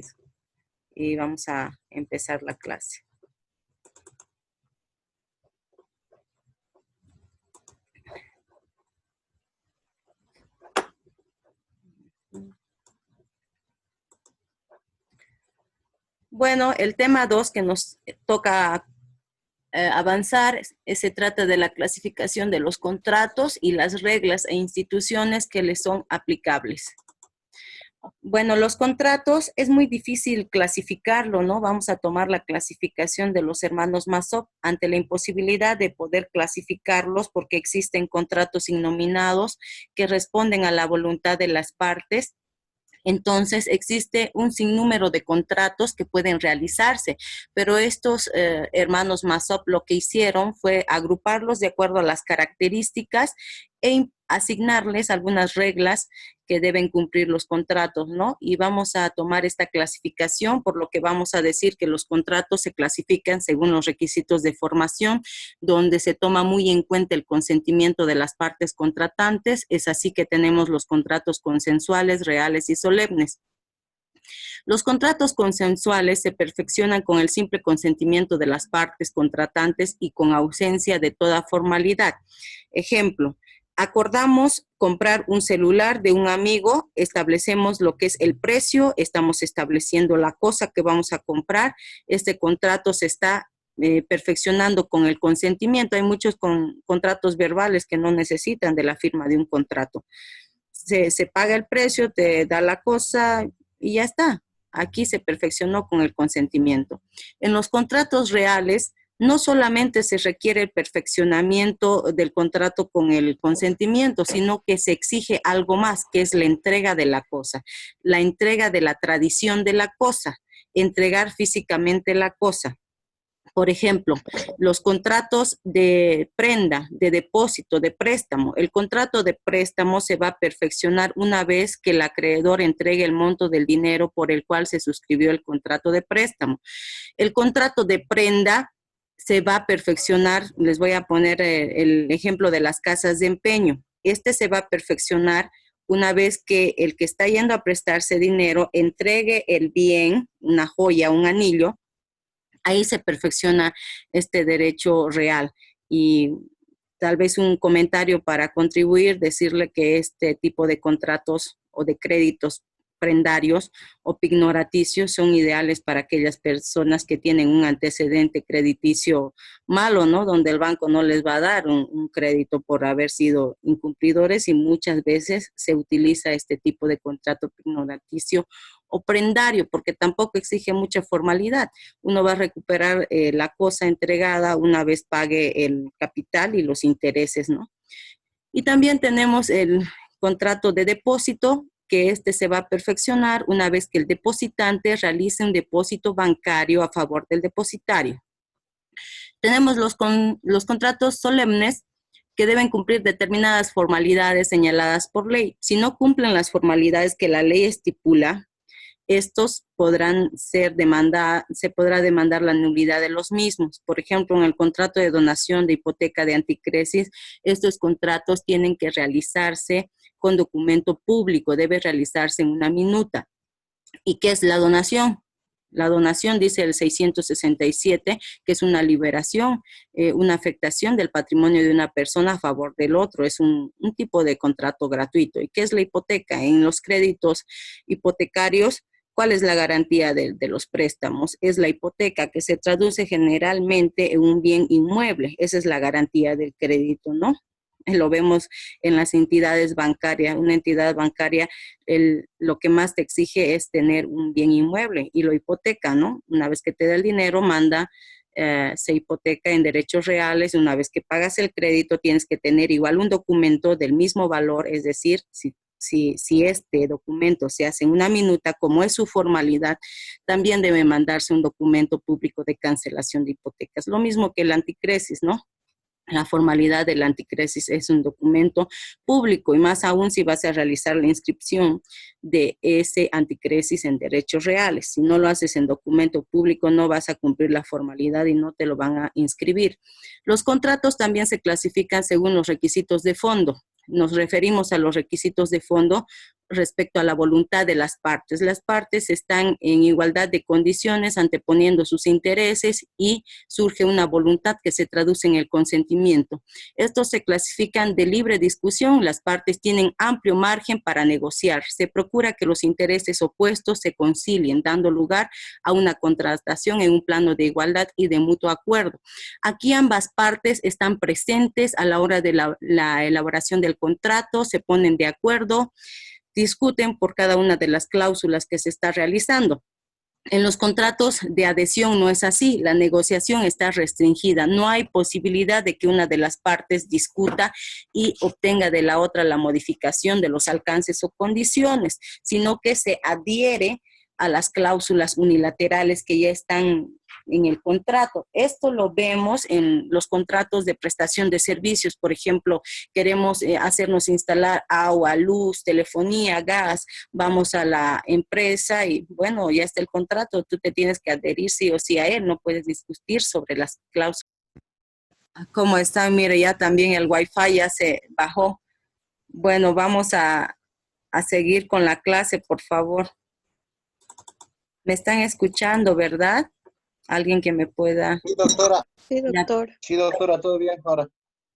rápido. Y vamos a empezar la clase. Bueno, el tema 2 que nos toca avanzar, se trata de la clasificación de los contratos y las reglas e instituciones que les son aplicables. Bueno, los contratos es muy difícil clasificarlo, ¿no? Vamos a tomar la clasificación de los hermanos Masop ante la imposibilidad de poder clasificarlos porque existen contratos innominados que responden a la voluntad de las partes. Entonces, existe un sinnúmero de contratos que pueden realizarse, pero estos hermanos Masop lo que hicieron fue agruparlos de acuerdo a las características e asignarles algunas reglas que deben cumplir los contratos, ¿no? Y vamos a tomar esta clasificación, por lo que vamos a decir que los contratos se clasifican según los requisitos de formación, donde se toma muy en cuenta el consentimiento de las partes contratantes. Es así que tenemos los contratos consensuales, reales y solemnes. Los contratos consensuales se perfeccionan con el simple consentimiento de las partes contratantes y con ausencia de toda formalidad. Ejemplo, acordamos comprar un celular de un amigo, establecemos lo que es el precio, estamos estableciendo la cosa que vamos a comprar. Este contrato se está perfeccionando con el consentimiento. Hay muchos contratos verbales que no necesitan de la firma de un contrato. Se paga el precio, te da la cosa y ya está. Aquí se perfeccionó con el consentimiento. En los contratos reales, no solamente se requiere el perfeccionamiento del contrato con el consentimiento, sino que se exige algo más, que es la entrega de la cosa, la entrega de la tradición de la cosa, entregar físicamente la cosa. Por ejemplo, los contratos de prenda, de depósito, de préstamo. El contrato de préstamo se va a perfeccionar una vez que el acreedor entregue el monto del dinero por el cual se suscribió el contrato de préstamo. El contrato de prenda se va a perfeccionar, les voy a poner el ejemplo de las casas de empeño. Este se va a perfeccionar una vez que el que está yendo a prestarse dinero entregue el bien, una joya, un anillo. Ahí se perfecciona este derecho real. Y tal vez un comentario para contribuir, decirle que este tipo de contratos o de créditos prendarios o pignoraticios son ideales para aquellas personas que tienen un antecedente crediticio malo, ¿no? Donde el banco no les va a dar un crédito por haber sido incumplidores, y muchas veces se utiliza este tipo de contrato pignoraticio o prendario, porque tampoco exige mucha formalidad. Uno va a recuperar la cosa entregada una vez pague el capital y los intereses, ¿no? Y también tenemos el contrato de depósito, que este se va a perfeccionar una vez que el depositante realice un depósito bancario a favor del depositario. Tenemos los contratos solemnes, que deben cumplir determinadas formalidades señaladas por ley. Si no cumplen las formalidades que la ley estipula, estos se podrá demandar la nulidad de los mismos. Por ejemplo, en el contrato de donación de hipoteca de anticresis, estos contratos tienen que realizarse con documento público, debe realizarse en una minuta. ¿Y qué es la donación? La donación, dice el 667, que es una liberación, una afectación del patrimonio de una persona a favor del otro. Es un tipo de contrato gratuito. ¿Y qué es la hipoteca? En los créditos hipotecarios, ¿cuál es la garantía de los préstamos? Es la hipoteca, que se traduce generalmente en un bien inmueble. Esa es la garantía del crédito, ¿no? Lo vemos en las entidades bancarias. Una entidad bancaria, lo que más te exige es tener un bien inmueble y lo hipoteca, ¿no? Una vez que te da el dinero, se hipoteca en derechos reales. Una vez que pagas el crédito, tienes que tener igual un documento del mismo valor, es decir, si este documento se hace en una minuta, como es su formalidad, también debe mandarse un documento público de cancelación de hipotecas. Lo mismo que el anticresis, ¿no? La formalidad del anticresis es un documento público, y más aún si vas a realizar la inscripción de ese anticresis en derechos reales. Si no lo haces en documento público, no vas a cumplir la formalidad y no te lo van a inscribir. Los contratos también se clasifican según los requisitos de fondo. Nos referimos a los requisitos de fondo respecto a la voluntad de las partes. Las partes están en igualdad de condiciones, anteponiendo sus intereses y surge una voluntad que se traduce en el consentimiento. Estos se clasifican de libre discusión, las partes tienen amplio margen para negociar. Se procura que los intereses opuestos se concilien, dando lugar a una contratación en un plano de igualdad y de mutuo acuerdo. Aquí ambas partes están presentes a la hora de la elaboración del contrato, se ponen de acuerdo, discuten por cada una de las cláusulas que se está realizando. En los contratos de adhesión no es así, la negociación está restringida, no hay posibilidad de que una de las partes discuta y obtenga de la otra la modificación de los alcances o condiciones, sino que se adhiere a las cláusulas unilaterales que ya están en el contrato. Esto lo vemos en los contratos de prestación de servicios. Por ejemplo, queremos hacernos instalar agua, luz, telefonía, gas. Vamos a la empresa y bueno, ya está el contrato. Tú te tienes que adherir sí o sí a él. No puedes discutir sobre las cláusulas. ¿Cómo está? Mire, ya también el Wi-Fi ya se bajó. Bueno, vamos a seguir con la clase, por favor. ¿Me están escuchando, verdad? Alguien que me pueda... Sí, doctora. Sí, doctor. Sí, doctora, todo bien ahora.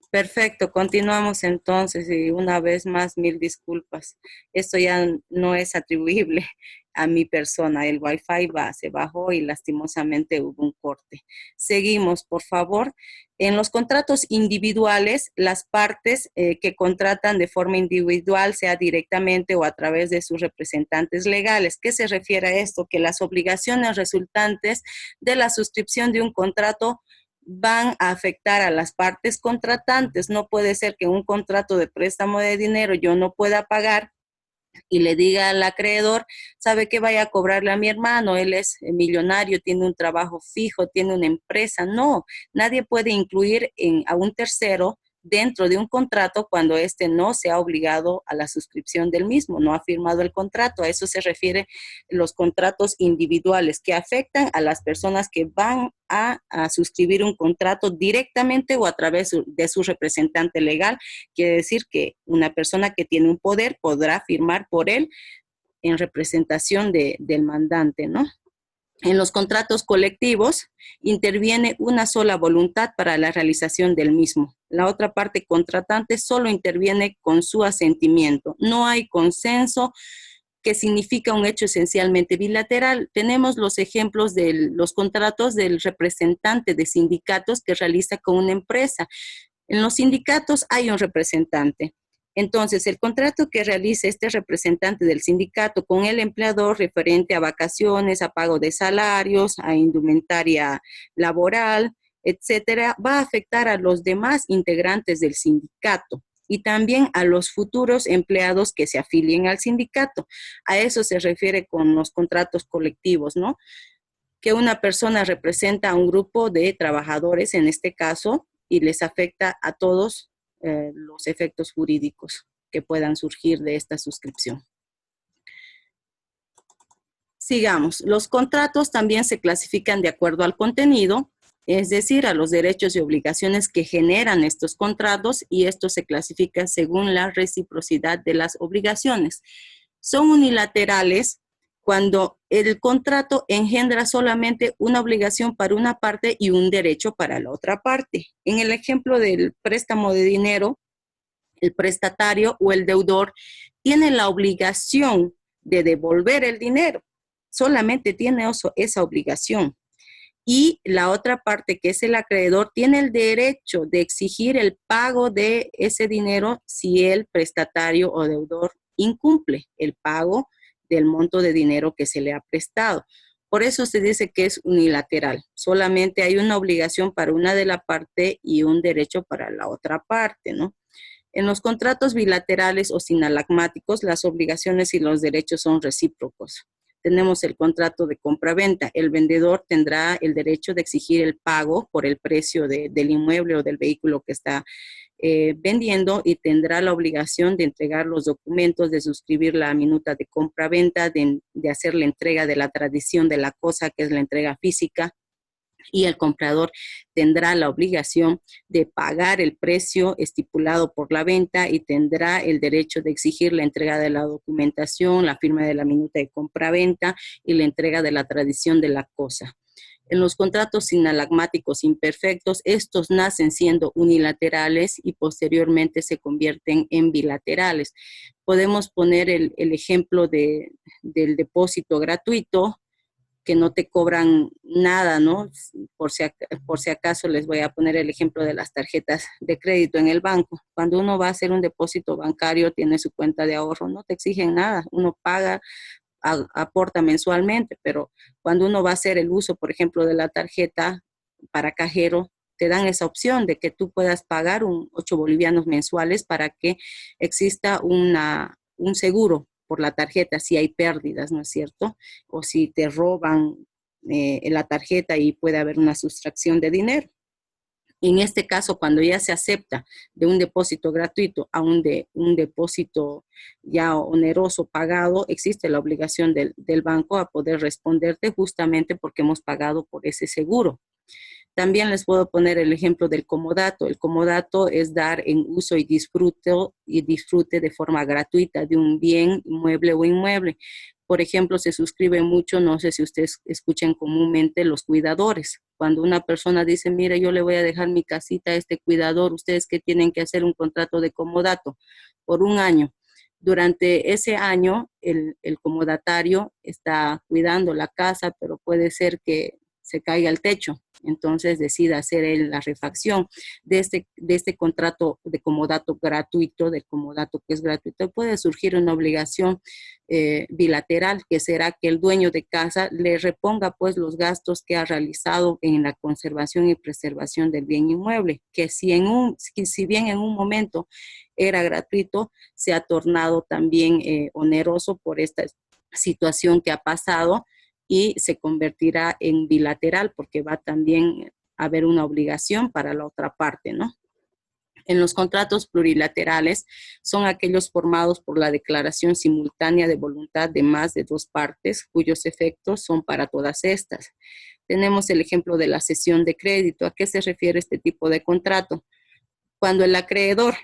Perfecto, continuamos entonces y una vez más mil disculpas. Esto ya no es atribuible a mi persona. El Wi-Fi se bajó y lastimosamente hubo un corte. Seguimos, por favor. En los contratos individuales, las partes que contratan de forma individual, sea directamente o a través de sus representantes legales. ¿Qué se refiere a esto? Que las obligaciones resultantes de la suscripción de un contrato van a afectar a las partes contratantes. No puede ser que un contrato de préstamo de dinero yo no pueda pagar y le diga al acreedor, ¿sabe qué? Vaya a cobrarle a mi hermano, él es millonario, tiene un trabajo fijo, tiene una empresa. No, nadie puede incluir a un tercero dentro de un contrato cuando éste no se ha obligado a la suscripción del mismo, no ha firmado el contrato. A eso se refiere los contratos individuales que afectan a las personas que van a suscribir un contrato directamente o a través de su representante legal. Quiere decir que una persona que tiene un poder podrá firmar por él en representación del mandante, ¿no? En los contratos colectivos interviene una sola voluntad para la realización del mismo. La otra parte contratante solo interviene con su asentimiento. No hay consenso, que significa un hecho esencialmente bilateral. Tenemos los ejemplos de los contratos del representante de sindicatos que realiza con una empresa. En los sindicatos hay un representante. Entonces, el contrato que realiza este representante del sindicato con el empleador referente a vacaciones, a pago de salarios, a indumentaria laboral, etcétera, va a afectar a los demás integrantes del sindicato y también a los futuros empleados que se afilien al sindicato. A eso se refiere con los contratos colectivos, ¿no? Que una persona representa a un grupo de trabajadores, en este caso, y les afecta a todos los efectos jurídicos que puedan surgir de esta suscripción. Sigamos. Los contratos también se clasifican de acuerdo al contenido, es decir, a los derechos y obligaciones que generan estos contratos, y esto se clasifica según la reciprocidad de las obligaciones. Son unilaterales cuando el contrato engendra solamente una obligación para una parte y un derecho para la otra parte. En el ejemplo del préstamo de dinero, el prestatario o el deudor tiene la obligación de devolver el dinero, solamente tiene esa obligación. Y la otra parte, que es el acreedor, tiene el derecho de exigir el pago de ese dinero si el prestatario o deudor incumple el pago del monto de dinero que se le ha prestado. Por eso se dice que es unilateral. Solamente hay una obligación para una de la parte y un derecho para la otra parte, ¿no? En los contratos bilaterales o sinalagmáticos, las obligaciones y los derechos son recíprocos. Tenemos el contrato de compra-venta. El vendedor tendrá el derecho de exigir el pago por el precio del inmueble o del vehículo que está vendiendo, y tendrá la obligación de entregar los documentos, de suscribir la minuta de compra-venta, de hacer la entrega de la tradición de la cosa, que es la entrega física, y el comprador tendrá la obligación de pagar el precio estipulado por la venta y tendrá el derecho de exigir la entrega de la documentación, la firma de la minuta de compraventa y la entrega de la tradición de la cosa. En los contratos sinalagmáticos imperfectos, estos nacen siendo unilaterales y posteriormente se convierten en bilaterales. Podemos poner el ejemplo del depósito gratuito, que no te cobran nada, ¿no? Por si acaso les voy a poner el ejemplo de las tarjetas de crédito en el banco. Cuando uno va a hacer un depósito bancario, tiene su cuenta de ahorro, no te exigen nada, uno paga, aporta mensualmente, pero cuando uno va a hacer el uso, por ejemplo, de la tarjeta para cajero, te dan esa opción de que tú puedas pagar 8 bolivianos mensuales para que exista un seguro por la tarjeta si hay pérdidas, ¿no es cierto? O si te roban la tarjeta y puede haber una sustracción de dinero. En este caso, cuando ya se acepta de un depósito gratuito a un depósito ya oneroso pagado, existe la obligación del banco a poder responderte justamente porque hemos pagado por ese seguro. También les puedo poner el ejemplo del comodato. El comodato es dar en uso y disfrute de forma gratuita de un bien mueble o inmueble. Por ejemplo, se suscribe mucho, no sé si ustedes escuchan comúnmente, los cuidadores. Cuando una persona dice, mire, yo le voy a dejar mi casita a este cuidador, ustedes que tienen que hacer un contrato de comodato por un año. Durante ese año, el comodatario está cuidando la casa, pero puede ser que se caiga el techo, entonces decida hacer la refacción de este contrato de comodato gratuito, del comodato que es gratuito. Puede surgir una obligación bilateral, que será que el dueño de casa le reponga pues los gastos que ha realizado en la conservación y preservación del bien inmueble, que si bien en un momento era gratuito, se ha tornado también oneroso por esta situación que ha pasado, y se convertirá en bilateral porque va también a haber una obligación para la otra parte, ¿no? En los contratos plurilaterales son aquellos formados por la declaración simultánea de voluntad de más de dos partes, cuyos efectos son para todas estas. Tenemos el ejemplo de la cesión de crédito. ¿A qué se refiere este tipo de contrato? Cuando el acreedor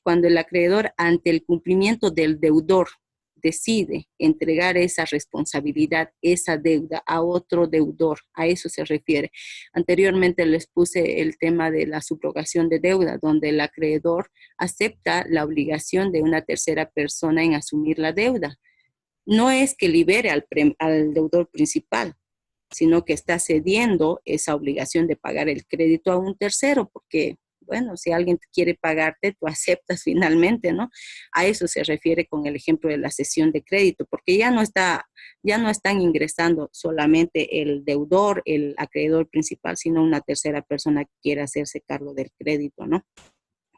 cuando el acreedor ante el cumplimiento del deudor decide entregar esa responsabilidad, esa deuda a otro deudor, a eso se refiere. Anteriormente les puse el tema de la subrogación de deuda, donde el acreedor acepta la obligación de una tercera persona en asumir la deuda. No es que libere al deudor principal, sino que está cediendo esa obligación de pagar el crédito a un tercero, porque, bueno, si alguien quiere pagarte, tú aceptas finalmente, ¿no? A eso se refiere con el ejemplo de la cesión de crédito, porque ya no están ingresando solamente el deudor, el acreedor principal, sino una tercera persona que quiere hacerse cargo del crédito, ¿no?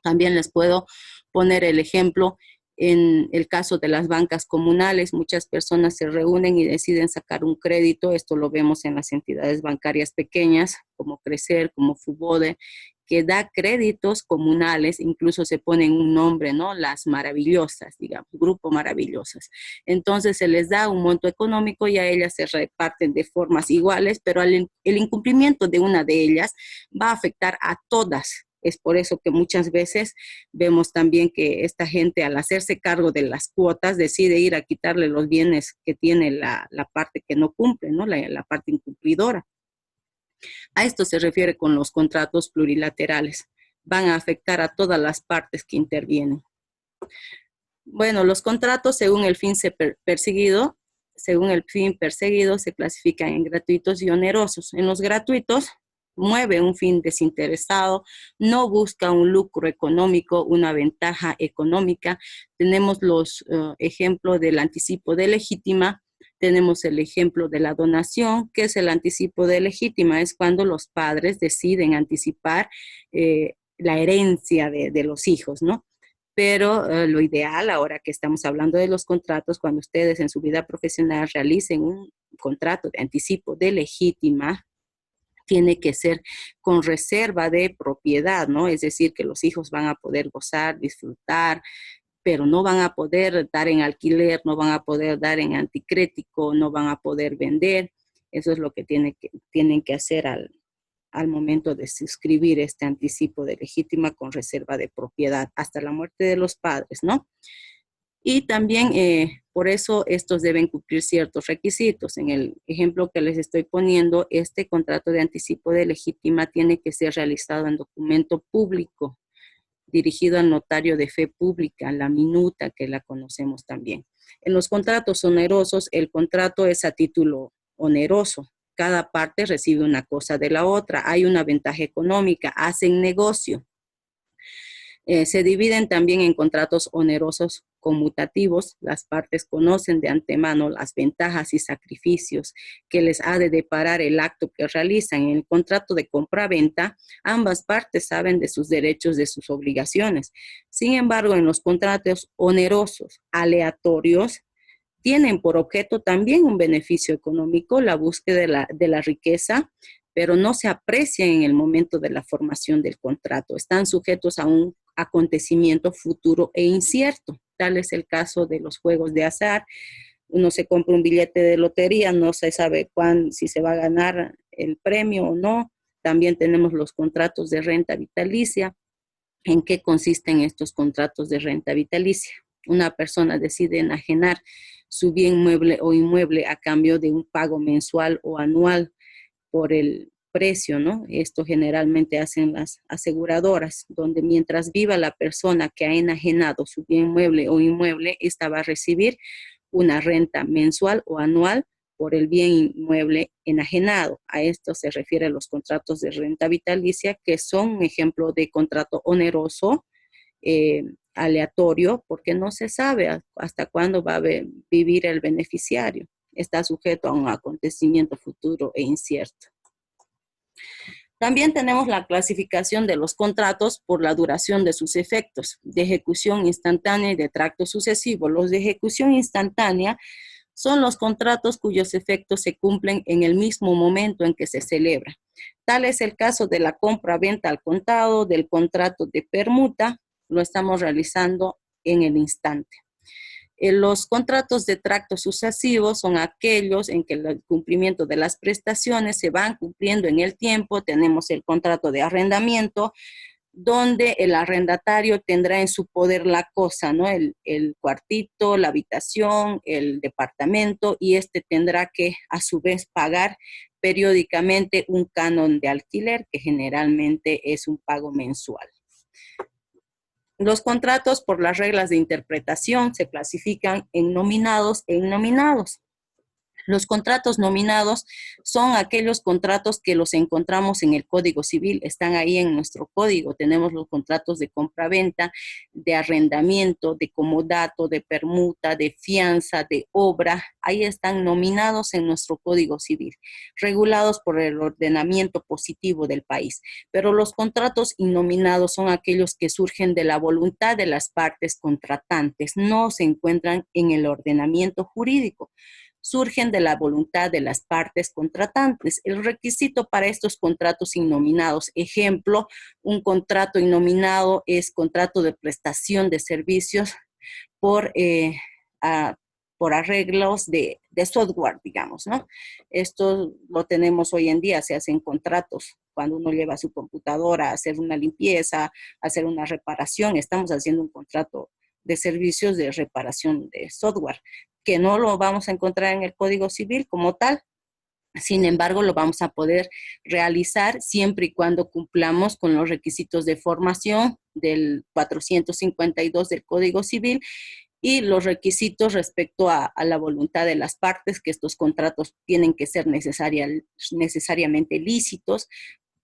También les puedo poner el ejemplo en el caso de las bancas comunales. Muchas personas se reúnen y deciden sacar un crédito. Esto lo vemos en las entidades bancarias pequeñas, como Crecer, como Fubode, que da créditos comunales, incluso se ponen un nombre, ¿no? Las maravillosas, digamos, Grupo Maravillosas. Entonces se les da un monto económico y a ellas se reparten de formas iguales, pero el incumplimiento de una de ellas va a afectar a todas. Es por eso que muchas veces vemos también que esta gente, al hacerse cargo de las cuotas, decide ir a quitarle los bienes que tiene la parte que no cumple, ¿no? La parte incumplidora. A esto se refiere con los contratos plurilaterales. Van a afectar a todas las partes que intervienen. Bueno, los contratos según el fin perseguido, se clasifican en gratuitos y onerosos. En los gratuitos, mueve un fin desinteresado, no busca un lucro económico, una ventaja económica. Tenemos los ejemplos del anticipo de legítima, tenemos el ejemplo de la donación. ¿Qué es el anticipo de legítima? Es cuando los padres deciden anticipar la herencia de los hijos, ¿no? Pero lo ideal, ahora que estamos hablando de los contratos, cuando ustedes en su vida profesional realicen un contrato de anticipo de legítima, tiene que ser con reserva de propiedad, ¿no? Es decir, que los hijos van a poder gozar, disfrutar, pero no van a poder dar en alquiler, no van a poder dar en anticrético, no van a poder vender. Eso es lo que tienen que hacer al momento de suscribir este anticipo de legítima con reserva de propiedad hasta la muerte de los padres, ¿no? Y también por eso estos deben cumplir ciertos requisitos. En el ejemplo que les estoy poniendo, este contrato de anticipo de legítima tiene que ser realizado en documento público, dirigido al notario de fe pública, la minuta, que la conocemos también. En los contratos onerosos, el contrato es a título oneroso. Cada parte recibe una cosa de la otra. Hay una ventaja económica, hacen negocio. Se dividen también en contratos onerosos conmutativos. Las partes conocen de antemano las ventajas y sacrificios que les ha de deparar el acto que realizan. En el contrato de compra-venta, ambas partes saben de sus derechos, de sus obligaciones. Sin embargo, en los contratos onerosos aleatorios, tienen por objeto también un beneficio económico, la búsqueda de la riqueza, pero no se aprecian en el momento de la formación del contrato. Están sujetos a un acontecimiento futuro e incierto. Tal es el caso de los juegos de azar. Uno se compra un billete de lotería, no se sabe si se va a ganar el premio o no. También tenemos los contratos de renta vitalicia. ¿En qué consisten estos contratos de renta vitalicia? Una persona decide enajenar su bien mueble o inmueble a cambio de un pago mensual o anual por el precio, ¿no? Esto generalmente hacen las aseguradoras, donde mientras viva la persona que ha enajenado su bien mueble o inmueble, esta va a recibir una renta mensual o anual por el bien inmueble enajenado. A esto se refieren los contratos de renta vitalicia, que son un ejemplo de contrato oneroso, aleatorio, porque no se sabe hasta cuándo va a vivir el beneficiario. Está sujeto a un acontecimiento futuro e incierto. También tenemos la clasificación de los contratos por la duración de sus efectos, de ejecución instantánea y de tracto sucesivo. Los de ejecución instantánea son los contratos cuyos efectos se cumplen en el mismo momento en que se celebra. Tal es el caso de la compra-venta al contado, del contrato de permuta, lo estamos realizando en el instante. Los contratos de tracto sucesivo son aquellos en que el cumplimiento de las prestaciones se van cumpliendo en el tiempo. Tenemos el contrato de arrendamiento, donde el arrendatario tendrá en su poder la cosa, ¿no? El cuartito, la habitación, el departamento, y este tendrá que a su vez pagar periódicamente un canon de alquiler, que generalmente es un pago mensual. Los contratos por las reglas de interpretación se clasifican en nominados e innominados. Los contratos nominados son aquellos contratos que los encontramos en el Código Civil, están ahí en nuestro código. Tenemos los contratos de compra-venta, de arrendamiento, de comodato, de permuta, de fianza, de obra. Ahí están nominados en nuestro Código Civil, regulados por el ordenamiento positivo del país. Pero los contratos innominados son aquellos que surgen de la voluntad de las partes contratantes, no se encuentran en el ordenamiento jurídico. Surgen de la voluntad de las partes contratantes. El requisito para estos contratos innominados, ejemplo, un contrato innominado es contrato de prestación de servicios por arreglos de software, digamos, ¿no? Esto lo tenemos hoy en día, se hacen contratos cuando uno lleva su computadora a hacer una limpieza, a hacer una reparación, estamos haciendo un contrato de servicios de reparación de software, que no lo vamos a encontrar en el Código Civil como tal. Sin embargo, lo vamos a poder realizar siempre y cuando cumplamos con los requisitos de formación del 452 del Código Civil y los requisitos respecto a la voluntad de las partes, que estos contratos tienen que ser necesariamente lícitos,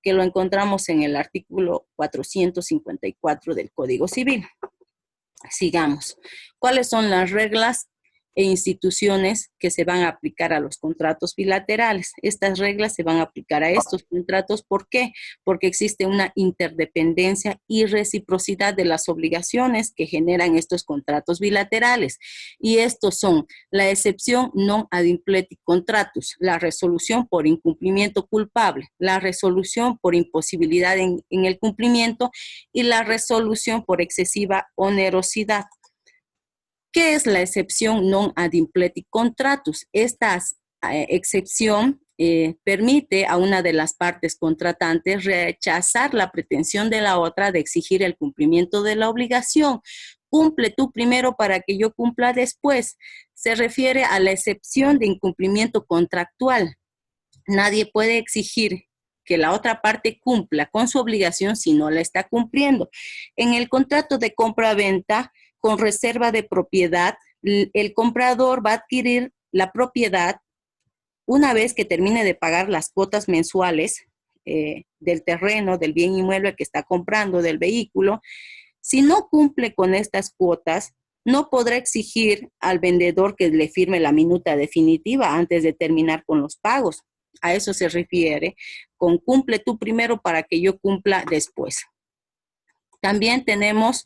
que lo encontramos en el artículo 454 del Código Civil. Sigamos. ¿Cuáles son las reglas e instituciones que se van a aplicar a los contratos bilaterales? Estas reglas se van a aplicar a estos contratos. ¿Por qué? Porque existe una interdependencia y reciprocidad de las obligaciones que generan estos contratos bilaterales. Y estos son la excepción non ad impleti contratus, la resolución por incumplimiento culpable, la resolución por imposibilidad en el cumplimiento y la resolución por excesiva onerosidad. ¿Qué es la excepción non ad impleti contratus? Esta excepción permite a una de las partes contratantes rechazar la pretensión de la otra de exigir el cumplimiento de la obligación. Cumple tú primero para que yo cumpla después. Se refiere a la excepción de incumplimiento contractual. Nadie puede exigir que la otra parte cumpla con su obligación si no la está cumpliendo. En el contrato de compra-venta con reserva de propiedad, el comprador va a adquirir la propiedad una vez que termine de pagar las cuotas mensuales del terreno, del bien inmueble que está comprando, del vehículo. Si no cumple con estas cuotas, no podrá exigir al vendedor que le firme la minuta definitiva antes de terminar con los pagos. A eso se refiere con cumple tú primero para que yo cumpla después. También tenemos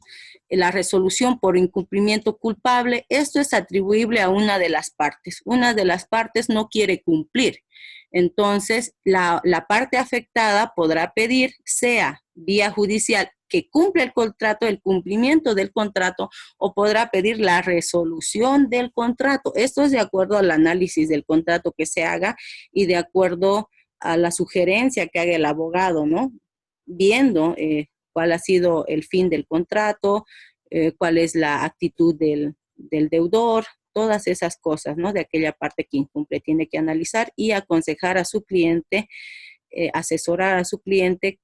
la resolución por incumplimiento culpable. Esto es atribuible a una de las partes. Una de las partes no quiere cumplir. Entonces, la parte afectada podrá pedir, sea vía judicial, que cumpla el contrato, el cumplimiento del contrato, o podrá pedir la resolución del contrato. Esto es de acuerdo al análisis del contrato que se haga y de acuerdo a la sugerencia que haga el abogado, ¿no? Viendo cuál ha sido el fin del contrato, cuál es la actitud del deudor, todas esas cosas, ¿no? De aquella parte que incumple, tiene que analizar y aconsejar a su cliente, asesorar a su cliente,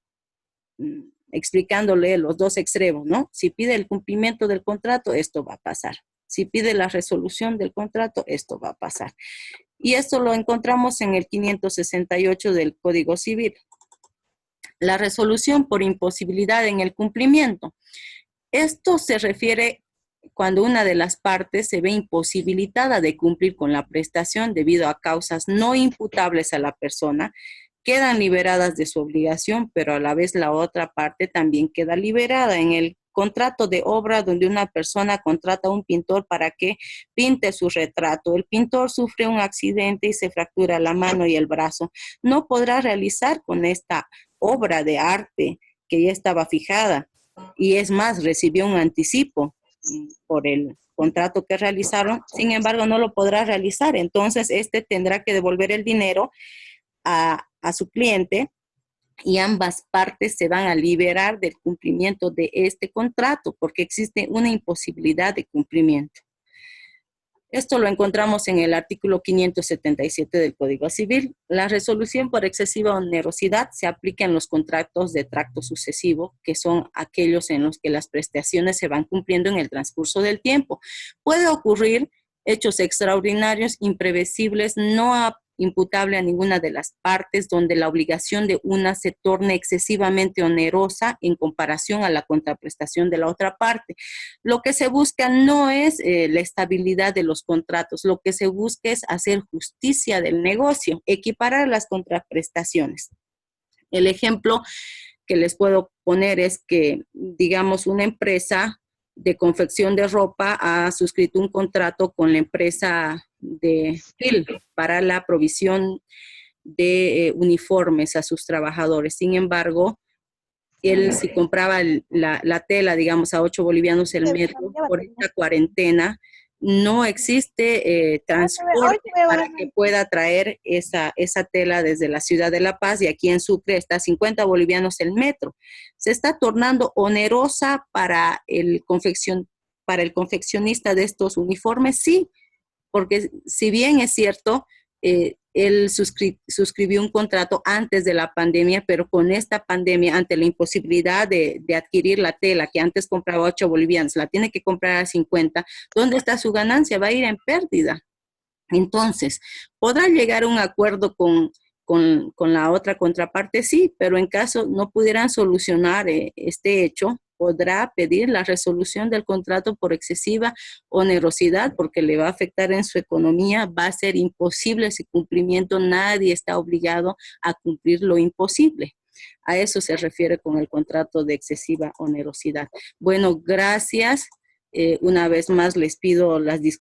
explicándole los dos extremos, ¿no? Si pide el cumplimiento del contrato, esto va a pasar. Si pide la resolución del contrato, esto va a pasar. Y esto lo encontramos en el 568 del Código Civil. La resolución por imposibilidad en el cumplimiento. Esto se refiere cuando una de las partes se ve imposibilitada de cumplir con la prestación debido a causas no imputables a la persona, quedan liberadas de su obligación, pero a la vez la otra parte también queda liberada. En el contrato de obra donde una persona contrata a un pintor para que pinte su retrato, el pintor sufre un accidente y se fractura la mano y el brazo, no podrá realizar con esta obra de arte que ya estaba fijada, y es más, recibió un anticipo por el contrato que realizaron, sin embargo no lo podrá realizar, entonces tendrá que devolver el dinero a su cliente y ambas partes se van a liberar del cumplimiento de este contrato porque existe una imposibilidad de cumplimiento. Esto lo encontramos en el artículo 577 del Código Civil. La resolución por excesiva onerosidad se aplica en los contratos de tracto sucesivo, que son aquellos en los que las prestaciones se van cumpliendo en el transcurso del tiempo. Puede ocurrir hechos extraordinarios, imprevisibles, no imputable a ninguna de las partes, donde la obligación de una se torne excesivamente onerosa en comparación a la contraprestación de la otra parte. Lo que se busca no es la estabilidad de los contratos, lo que se busca es hacer justicia del negocio, equiparar las contraprestaciones. El ejemplo que les puedo poner es que, digamos, una empresa de confección de ropa ha suscrito un contrato con la empresa de FIL para la provisión de uniformes a sus trabajadores. Sin embargo, él si compraba la tela, digamos, a 8 bolivianos el metro, por esta cuarentena, no existe transporte para que pueda traer esa tela desde la ciudad de La Paz, y aquí en Sucre está 50 bolivianos el metro. Se está tornando onerosa para el confeccionista de estos uniformes, sí, porque si bien es cierto, él suscribió un contrato antes de la pandemia, pero con esta pandemia, ante la imposibilidad de adquirir la tela que antes compraba 8 bolivianos, la tiene que comprar a 50, ¿dónde está su ganancia? Va a ir en pérdida. Entonces, ¿podrá llegar a un acuerdo con la otra contraparte? Sí, pero en caso no pudieran solucionar este hecho, podrá pedir la resolución del contrato por excesiva onerosidad porque le va a afectar en su economía, va a ser imposible ese cumplimiento, nadie está obligado a cumplir lo imposible. A eso se refiere con el contrato de excesiva onerosidad. Bueno, gracias. Una vez más les pido las disculpas